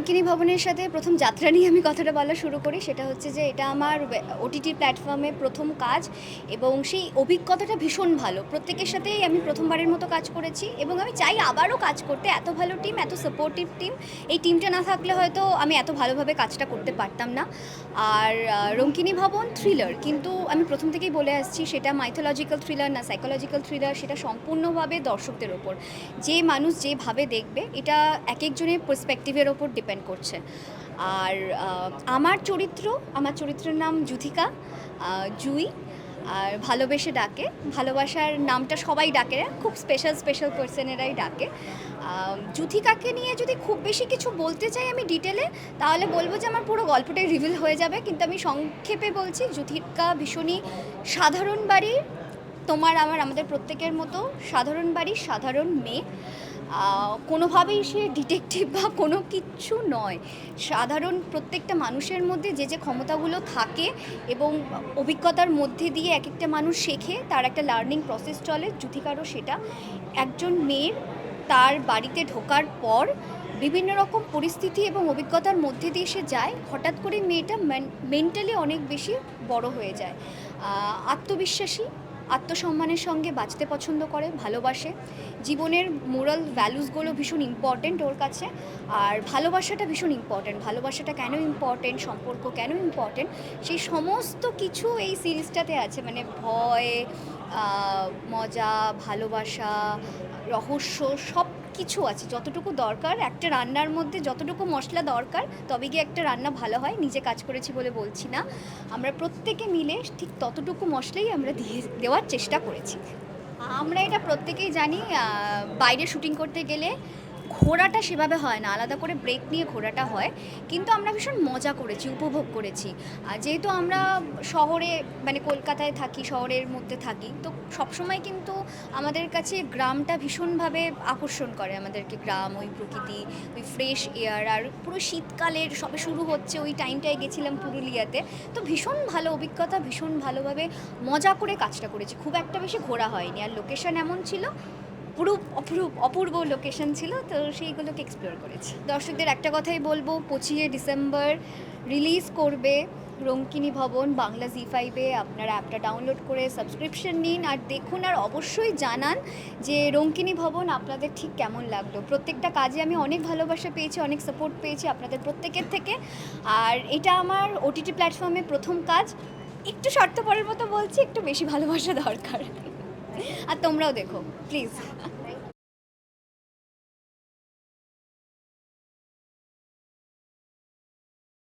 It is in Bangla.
রঙ্কিনী ভবনের সাথে প্রথম যাত্রা নিয়ে আমি কথাটা বলা শুরু করি। সেটা হচ্ছে যে এটা আমার ওটিটি প্ল্যাটফর্মে প্রথম কাজ এবং সেই অভিজ্ঞতাটা ভীষণ ভালো। প্রত্যেকের সাথেই আমি প্রথমবারের মতো কাজ করেছি এবং আমি চাই আবারও কাজ করতে। এত ভালো টিম, এত সাপোর্টিভ টিম। এই টিমটা না থাকলে হয়তো আমি এত ভালোভাবে কাজটা করতে পারতাম না। আর রঙ্কিনী ভবন থ্রিলার, কিন্তু আমি প্রথম থেকেই বলে আসছি সেটা মাইথোলজিক্যাল থ্রিলার না সাইকোলজিক্যাল থ্রিলার, সেটা সম্পূর্ণভাবে দর্শকদের ওপর, যে মানুষ যেভাবে দেখবে এটা এক একজনের পার্সপেক্টিভের ওপর ডিপেন্ড করছে। আর আমার চরিত্রের নাম যুথিকা, জুই। আর ভালোবেসে ডাকে, ভালোবাসার নামটা সবাই ডাকে না, খুব স্পেশাল স্পেশাল পার্সনেরাই ডাকে। যুথিকাকে নিয়ে যদি খুব বেশি কিছু বলতে চাই আমি ডিটেলে, তাহলে বলবো যে আমার পুরো গল্পটাই রিভিল হয়ে যাবে, কিন্তু আমি সংক্ষেপে বলছি। যুথিকা ভীষণই সাধারণ বাড়ির, আমাদের প্রত্যেকের মতো সাধারণ বাড়ির সাধারণ মেয়ে। কোনোভাবেই সে ডিটেকটিভ বা কোনো কিচ্ছু নয়। সাধারণ প্রত্যেকটা মানুষের মধ্যে যে যে ক্ষমতাগুলো থাকে এবং অভিজ্ঞতার মধ্যে দিয়ে এক একটা মানুষ শেখে, তার একটা লার্নিং প্রসেস চলে। যুথিকারও সেটা। একজন মেয়ের তার বাড়িতে ঢোকার পর বিভিন্ন রকম পরিস্থিতি এবং অভিজ্ঞতার মধ্যে দিয়ে সে যায়, হঠাৎ করে মেয়েটা মেন্টালি অনেক বেশি বড় হয়ে যায়। আত্মবিশ্বাসী, আত্মসম্মানের সঙ্গে বাঁচতে পছন্দ করে, ভালোবাসে। জীবনের মোরাল ভ্যালুসগুলো ভীষণ ইম্পর্ট্যান্ট ওর কাছে। আর ভালোবাসাটা ভীষণ ইম্পর্ট্যান্ট। ভালোবাসাটা কেন ইম্পর্ট্যান্ট, সম্পর্ক কেন ইম্পর্ট্যান্ট, সেই সমস্ত কিছু এই সিরিজটাতে আছে। মানে ভয়, মজা, ভালোবাসা, রহস্য, সব কিছু আছে। যতটুকু দরকার একটা রান্নার মধ্যে, যতটুকু মশলা দরকার তবে গিয়ে একটা রান্না ভালো হয়। নিজে কাজ করেছি বলে বলছি না, আমরা প্রত্যেকে মিলে ঠিক ততটুকু মশলাই আমরা দেওয়ার চেষ্টা করেছি। আমরা এটা প্রত্যেকেই জানি, বাইরে শুটিং করতে গেলে ঘোরাটা সেভাবে হয় না, আলাদা করে ব্রেক নিয়ে ঘোরাটা হয়। কিন্তু আমরা ভীষণ মজা করেছি, উপভোগ করেছি। আর যেহেতু আমরা শহরে, মানে কলকাতায় থাকি, শহরের মধ্যে থাকি, তো সবসময় কিন্তু আমাদের কাছে গ্রামটা ভীষণভাবে আকর্ষণ করে আমাদেরকে। গ্রাম, ওই প্রকৃতি, ওই ফ্রেশ এয়ার। আর পুরো শীতকালের সবে শুরু হচ্ছে ওই টাইমটায় গেছিলাম পুরুলিয়াতে। তো ভীষণ ভালো অভিজ্ঞতা, ভীষণ ভালোভাবে মজা করে কাজটা করেছি। খুব একটা বেশি ঘোরা হয়নি। আর লোকেশন এমন ছিল, অপূর্ব লোকেশন ছিল, তো সেইগুলোকে এক্সপ্লোর করেছি। দর্শকদের একটা কথাই বলবো, 25 ডিসেম্বর রিলিজ করবে রঙ্কিনী ভবন বাংলা জি5-এ। আপনারা অ্যাপটা ডাউনলোড করে সাবস্ক্রিপশন নিন আর দেখুন, আর অবশ্যই জানান যে রঙ্কিনী ভবন আপনাদের ঠিক কেমন লাগলো। প্রত্যেকটা কাজে আমি অনেক ভালোবাসা পেয়েছি, অনেক সাপোর্ট পেয়েছি আপনাদের প্রত্যেকের থেকে। আর এটা আমার ওটিটি প্ল্যাটফর্মে প্রথম কাজ। একটু স্বার্থপরের মতো বলছি, একটু বেশি ভালোবাসা দরকার। আর তোমরাও দেখো প্লিজ।